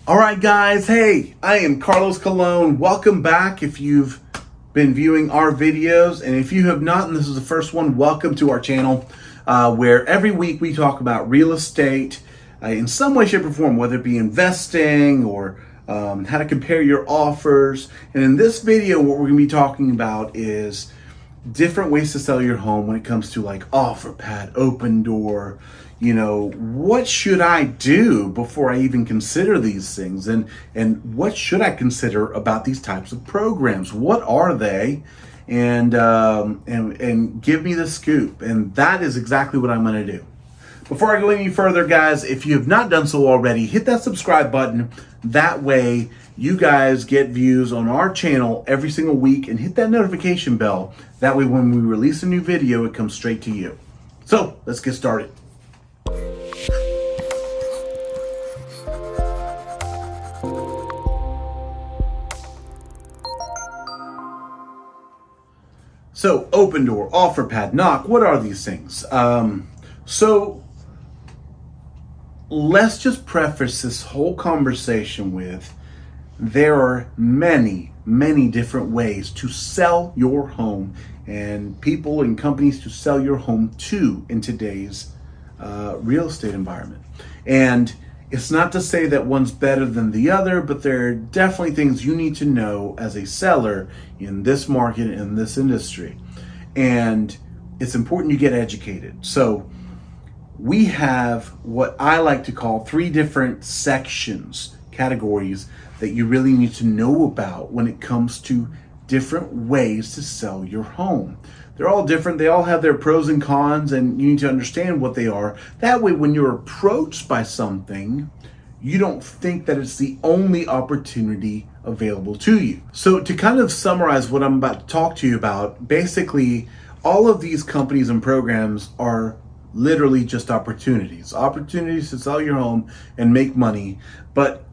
All right, guys. Hey, I am Carlos Colon. Welcome back if you've been viewing our videos. And if you have not, and this is the first one, welcome to our channel where every week we talk about real estate in some way, shape, or form, whether it be investing or how to compare your offers. And in this video, what we're going to be talking about is different ways to sell your home when it comes to like OfferPad, Opendoor. You know, what should I do before I even consider these things? And what should I consider about these types of programs? What are they? And give me the scoop. And that is exactly what I'm going to do. Before I go any further, guys, if you have not done so already, hit that subscribe button. That way you guys get views on our channel every single week, and hit that notification bell. That way when we release a new video, it comes straight to you. So let's get started. So Opendoor, OfferPad, Knock, what are these things? So let's just preface this whole conversation with there are many, many different ways to sell your home and people and companies to sell your home to in today's real estate environment. And it's not to say that one's better than the other, but there are definitely things you need to know as a seller in this market, in this industry. And it's important you get educated. So we have what I like to call 3 different sections, categories that you really need to know about when it comes to different ways to sell your home. They're all different. They all have their pros and cons, and you need to understand what they are. That way, when you're approached by something, you don't think that it's the only opportunity available to you. So to kind of summarize what I'm about to talk to you about, basically, all of these companies and programs are literally just opportunities to sell your home and make money. But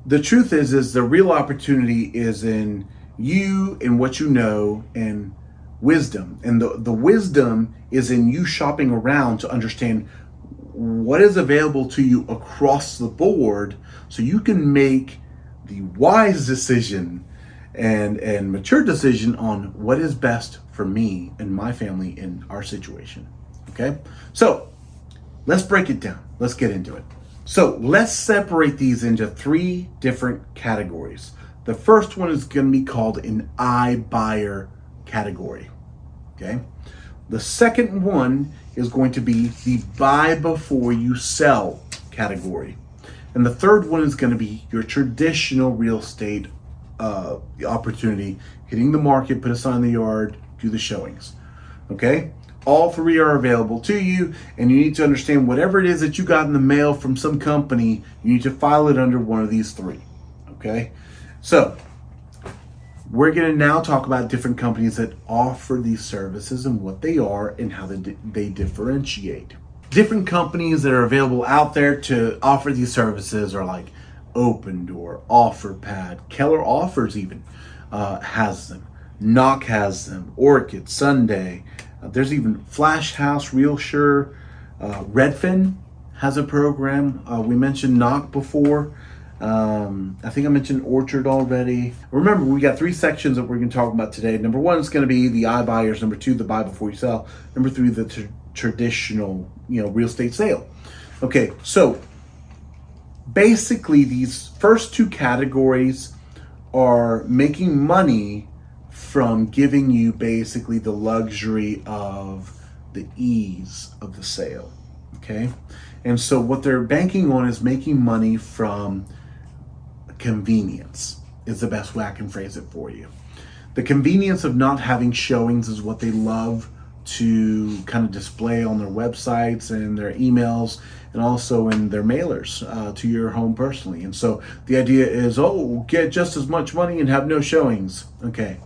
the truth is the real opportunity is in you and what you know and wisdom. And the wisdom is in you shopping around to understand what is available to you across the board so you can make the wise decision and mature decision on what is best for me and my family in our situation. Okay? So let's break it down. Let's get into it. So let's separate these into 3 different categories. The first one is going to be called an iBuyer category. Okay. The second one is going to be the buy before you sell category. And the third one is going to be your traditional real estate opportunity, hitting the market, put a sign in the yard, do the showings. Okay. All 3 are available to you, and you need to understand whatever it is that you got in the mail from some company, you need to file it under one of these 3. Okay. So we're going to now talk about different companies that offer these services and what they are and how they differentiate. Different companies that are available out there to offer these services are like Opendoor, OfferPad, Keller Offers even has them. Knock has them, Orchid, Sunday. There's even Flash House, Realsure, Redfin has a program. We mentioned Knock before. I think I mentioned Orchard already. Remember, we got 3 sections that we're going to talk about today. Number 1 is going to be the iBuyers. Number 2, the buy before you sell. Number 3, the traditional, real estate sale. Okay, so basically these first 2 categories are making money from giving you basically the luxury of the ease of the sale. Okay, and so what they're banking on is making money from convenience is the best way I can phrase it for you. The convenience of not having showings is what they love to kind of display on their websites and their emails and also in their mailers to your home personally. And so the idea is, get just as much money and have no showings. Okay.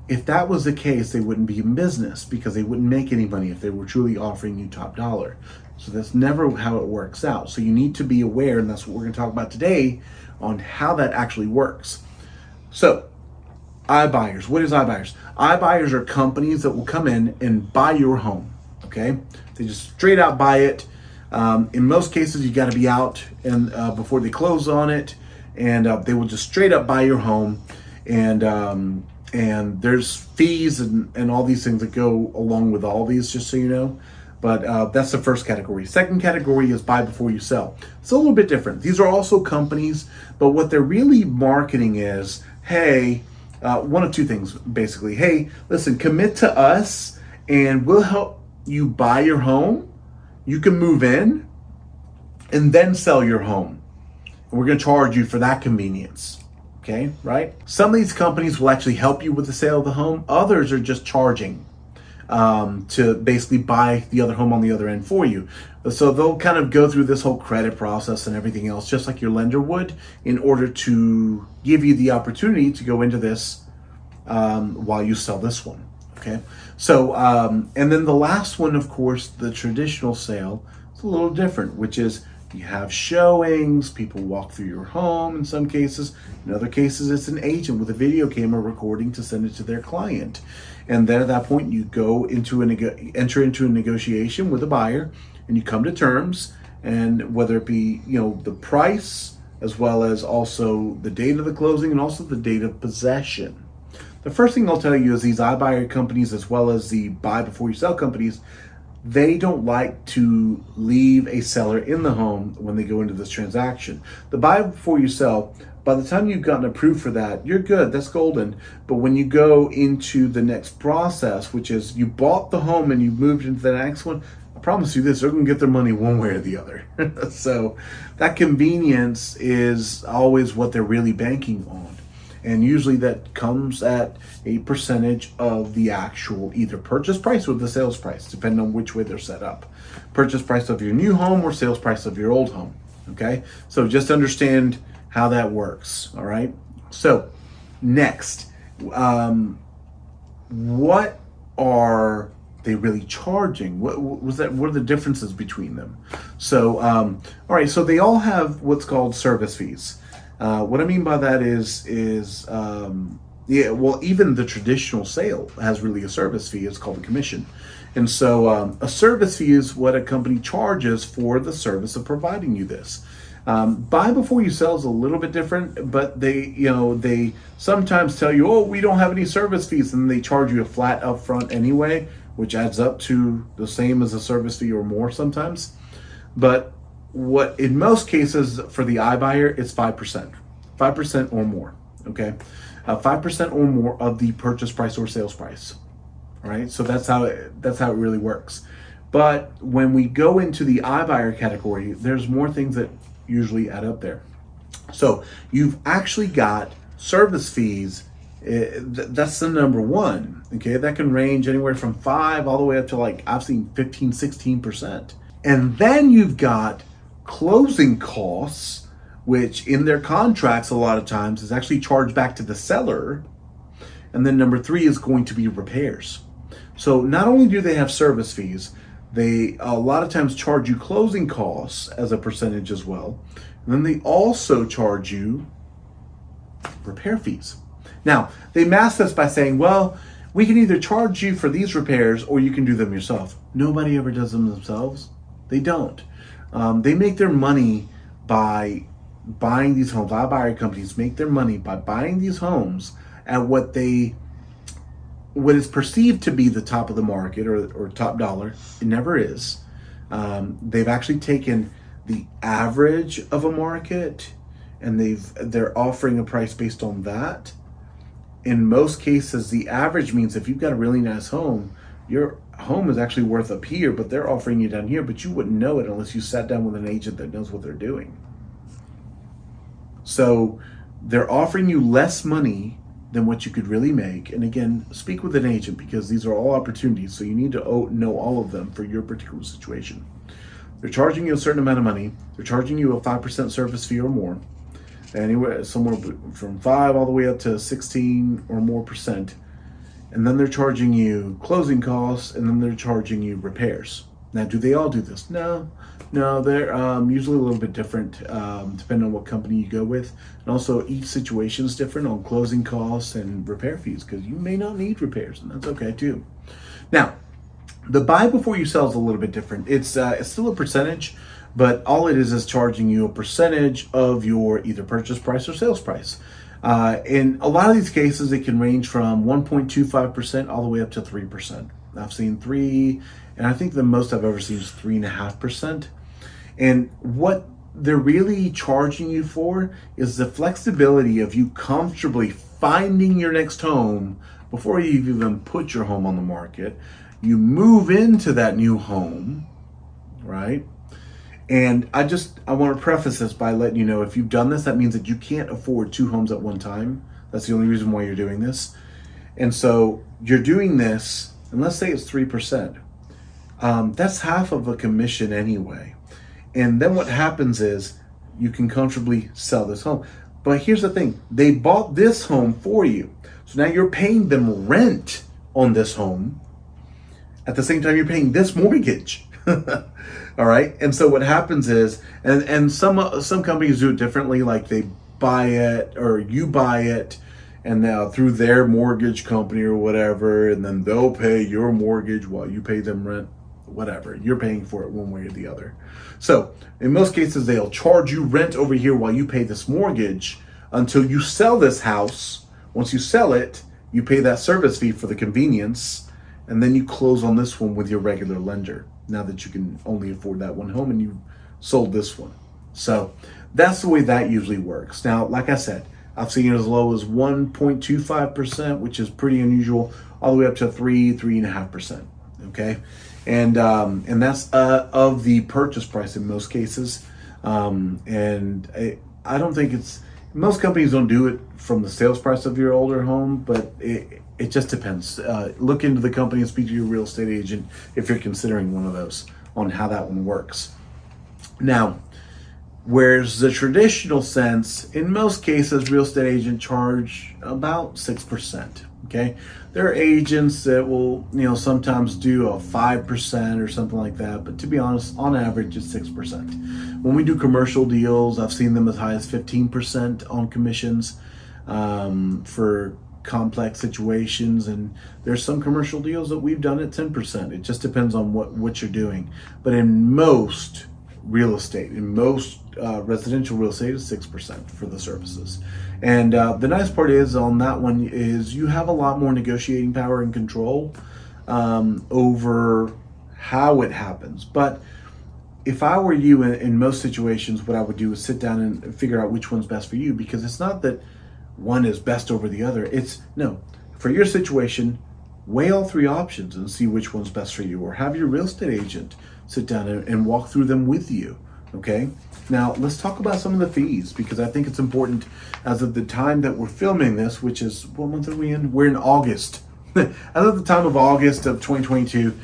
If that was the case, they wouldn't be in business because they wouldn't make any money if they were truly offering you top dollar. So that's never how it works out. So you need to be aware, and that's what we're going to talk about today, on how that actually works. So iBuyers, what is iBuyers? iBuyers are companies that will come in and buy your home. Okay, they just straight out buy it. In most cases, you got to be out and before they close on it. and they will just straight up buy your home, and there's fees and all these things that go along with all these, just so you know. But that's the first category. Second category is buy before you sell. It's a little bit different. These are also companies, but what they're really marketing is, hey, one of two things, basically. Hey, listen, commit to us and we'll help you buy your home. You can move in and then sell your home. And we're going to charge you for that convenience. Okay, right? Some of these companies will actually help you with the sale of the home. Others are just charging to basically buy the other home on the other end for you. So they'll kind of go through this whole credit process and everything else, just like your lender would, in order to give you the opportunity to go into this while you sell this one. Okay, so and then the last one, of course, the traditional sale, is a little different, which is you have showings, people walk through your home in some cases. In other cases, it's an agent with a video camera recording to send it to their client. And then at that point, you go into enter into a negotiation with a buyer, and you come to terms. And whether it be, the price, as well as also the date of the closing and also the date of possession. The first thing I'll tell you is these iBuyer companies, as well as the buy before you sell companies, they don't like to leave a seller in the home when they go into this transaction. The buy before you sell, by the time you've gotten approved for that, you're good, that's golden. But when you go into the next process, which is you bought the home and you moved into the next one, I promise you this, they're gonna get their money one way or the other. So that convenience is always what they're really banking on. And usually that comes at a percentage of the actual either purchase price or the sales price, depending on which way they're set up. Purchase price of your new home or sales price of your old home, okay? So just understand how that works, all right? So next, what are they really charging? What are the differences between them? So, all right, so they all have what's called service fees. What I mean by that is even the traditional sale has really a service fee. It's called a commission. And so a service fee is what a company charges for the service of providing you this. Buy before you sell is a little bit different, but they sometimes tell you, oh, we don't have any service fees, and they charge you a flat upfront anyway, which adds up to the same as a service fee or more sometimes. But what in most cases for the iBuyer, it's 5% or more, okay? 5% or more of the purchase price or sales price, all right? So that's how it really works. But when we go into the iBuyer category, there's more things that usually add up there. So you've actually got service fees. That's the number one, okay? That can range anywhere from 5 all the way up to, like, I've seen 15, 16%. And then you've got closing costs, which in their contracts a lot of times is actually charged back to the seller. And then number 3 is going to be repairs. So not only do they have service fees, they a lot of times charge you closing costs as a percentage as well. And then they also charge you repair fees. Now, they mask this by saying, well, we can either charge you for these repairs or you can do them yourself. Nobody ever does them themselves. They don't. They make their money by buying these homes. iBuyer companies make their money by buying these homes at what is perceived to be the top of the market or top dollar. It never is. They've actually taken the average of a market and they're offering a price based on that. In most cases, the average means if you've got a really nice home, your home is actually worth up here, but they're offering you down here, but you wouldn't know it unless you sat down with an agent that knows what they're doing. So they're offering you less money than what you could really make. And again, speak with an agent because these are all opportunities. So you need to know all of them for your particular situation. They're charging you a certain amount of money. They're charging you a 5% service fee or more. Anywhere, somewhere from 5 all the way up to 16 or more percent. And then they're charging you closing costs, and then they're charging you repairs. Now, do they all do this? No, they're usually a little bit different depending on what company you go with. And also each situation is different on closing costs and repair fees because you may not need repairs, and that's okay too. Now, the buy before you sell is a little bit different. It's still a percentage, but all it is charging you a percentage of your either purchase price or sales price. In a lot of these cases, it can range from 1.25% all the way up to 3%. I've seen 3, and I think the most I've ever seen is 3.5%. And what they're really charging you for is the flexibility of you comfortably finding your next home before you even put your home on the market. You move into that new home, right? And I want to preface this by letting you know, if you've done this, that means that you can't afford 2 homes at one time. That's the only reason why you're doing this. And so you're doing this, and let's say it's 3%. That's half of a commission anyway. And then what happens is you can comfortably sell this home. But here's the thing, they bought this home for you. So now you're paying them rent on this home. At the same time, you're paying this mortgage. All right. And so what happens is, and some companies do it differently, like they buy it or you buy it, and now through their mortgage company or whatever, and then they'll pay your mortgage while you pay them rent, whatever. You're paying for it one way or the other. So in most cases, they'll charge you rent over here while you pay this mortgage until you sell this house. Once you sell it, you pay that service fee for the convenience, and then you close on this one with your regular lender, now that you can only afford that one home and you sold this one. So that's the way that usually works. Now, like I said, I've seen it as low as 1.25%, which is pretty unusual, all the way up to 3.5%. Okay, and that's of the purchase price in most cases. And I don't think most companies don't do it from the sales price of your older home, but it just depends. Look into the company and speak to your real estate agent if you're considering one of those on how that one works. Now, whereas the traditional sense, in most cases, real estate agents charge about 6%. Okay, there are agents that will, sometimes do a 5% or something like that, but to be honest, on average, it's 6%. When we do commercial deals, I've seen them as high as 15% on commissions for complex situations, and there's some commercial deals that we've done at 10%. It just depends on what you're doing. But in most real estate, in most residential real estate, is 6% for the services. And the nice part is on that one is you have a lot more negotiating power and control over how it happens. But if I were you, in most situations, what I would do is sit down and figure out which one's best for you, because it's not that one is best over the other. It's no, for your situation, weigh all 3 options and see which one's best for you, or have your real estate agent sit down and walk through them with you. Okay. Now let's talk about some of the fees, because I think it's important as of the time that we're filming this, which is, what month are we in? We're in August. As of the time of August of 2022,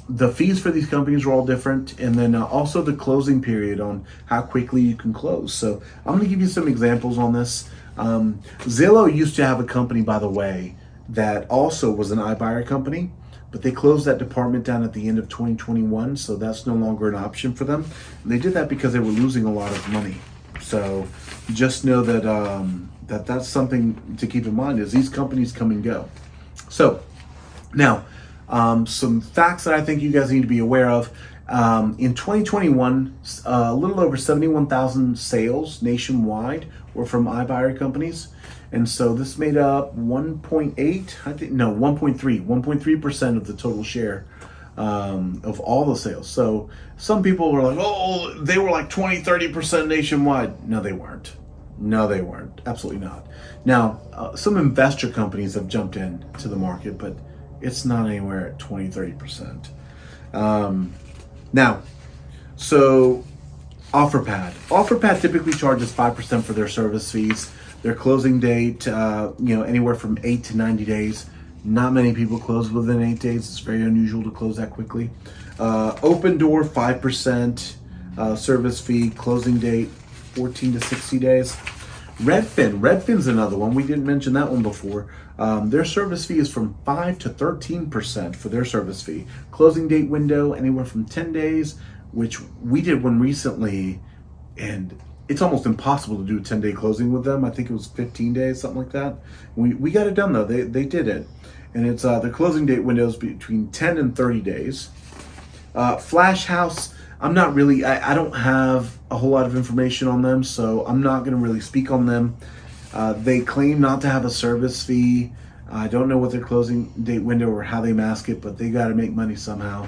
the fees for these companies are all different, and then also the closing period on how quickly you can close. So I'm going to give you some examples on this. Zillow used to have a company, by the way, that also was an iBuyer company, but they closed that department down at the end of 2021, so that's no longer an option for them. And they did that because they were losing a lot of money. So just know that that's something to keep in mind, is these companies come and go. So now, some facts that I think you guys need to be aware of. In 2021, a little over 71,000 sales nationwide were from iBuyer companies. And so this made up 1.3% of the total share of all the sales. So some people were like, oh, they were like 20-30% nationwide. No, they weren't. Absolutely not. Now, some investor companies have jumped in to the market, but it's not anywhere at 20-30%. Now, so OfferPad typically charges 5% for their service fees. Their closing date, anywhere from 8 to 90 days. Not many people close within 8 days. It's very unusual to close that quickly. Opendoor, 5% service fee. Closing date, 14 to 60 days. Redfin's another one. We didn't mention that one before. Their service fee is from 5 to 13% for their service fee. Closing date window, anywhere from 10 days, which we did one recently, and it's almost impossible to do a 10-day closing with them. I think it was 15 days, something like that. We got it done though. They did it. And it's the closing date windows between 10 and 30 days. Flash House, I'm not really, I don't have a whole lot of information on them, so I'm not going to really speak on them. They claim not to have a service fee. I don't know what their closing date window or how they mask it, but they got to make money somehow.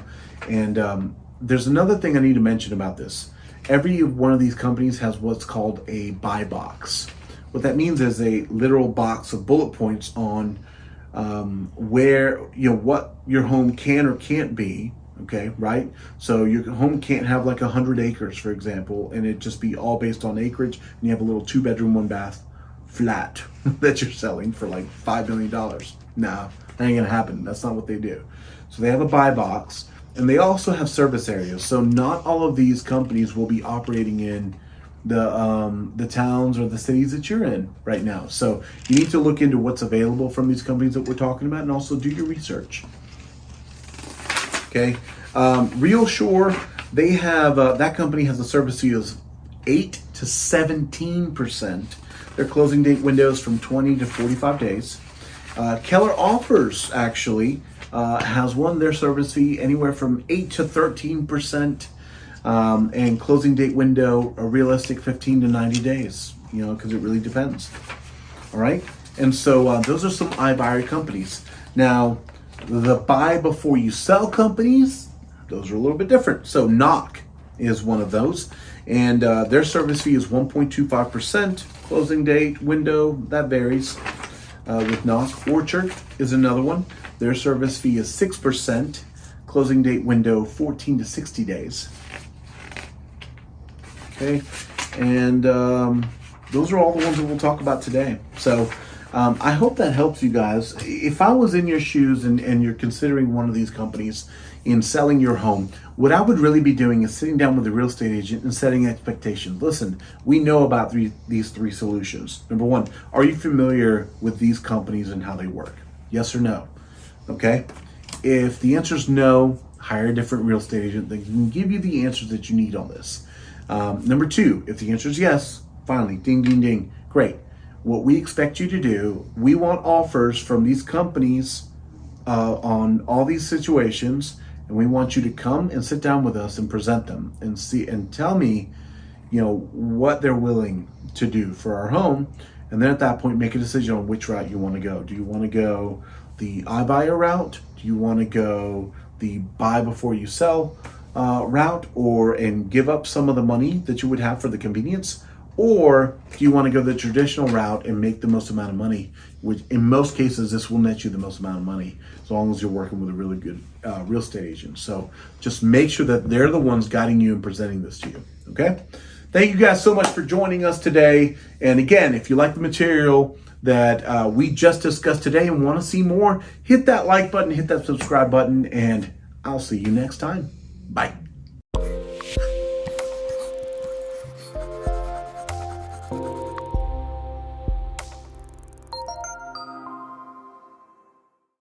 And there's another thing I need to mention about this. Every one of these companies has what's called a buy box. What that means is a literal box of bullet points on where, what your home can or can't be. Okay, right? So your home can't have like 100 acres, for example, and it just be all based on acreage, and you have a little 2-bedroom, 1-bath flat that you're selling for like $5 million. No, that ain't gonna happen. That's not what they do. So they have a buy box, and they also have service areas. So not all of these companies will be operating in the towns or the cities that you're in right now. So you need to look into what's available from these companies that we're talking about, and also do your research. Okay, RealSure, they have that company has a service fee of 8 to 17%. Their closing date windows from 20 to 45 days. Keller Offers actually has their service fee anywhere from 8 to 13%, and closing date window a realistic 15 to 90 days. Because it really depends. All right, and so those are some iBuyer companies. Now, the buy before you sell companies, those are a little bit different. So Knock is one of those, and their service fee is 1.25%. Closing date window, that varies with Knock. Orchard is another one. Their service fee is 6%. Closing date window 14 to 60 days. Okay, and those are all the ones that we'll talk about today. So I hope that helps you guys. If I was in your shoes and you're considering one of these companies in selling your home, what I would really be doing is sitting down with a real estate agent and setting expectations. Listen, we know about these three solutions. Number one, are you familiar with these companies and how they work? Yes or no? Okay. If the answer is no, hire a different real estate agent that can give you the answers that you need on this. Number two, if the answer is yes, finally, ding, ding, ding, great. What we expect you to do, we want offers from these companies on all these situations, and we want you to come and sit down with us and present them and see and tell me, what they're willing to do for our home, and then at that point make a decision on which route you want to go. Do you want to go the iBuyer route? Do you want to go the buy before you sell route, and give up some of the money that you would have for the convenience? Or do you want to go the traditional route and make the most amount of money, which in most cases, this will net you the most amount of money as long as you're working with a really good real estate agent. So just make sure that they're the ones guiding you and presenting this to you, okay? Thank you guys so much for joining us today. And again, if you like the material that we just discussed today and want to see more, hit that like button, hit that subscribe button, and I'll see you next time. Bye.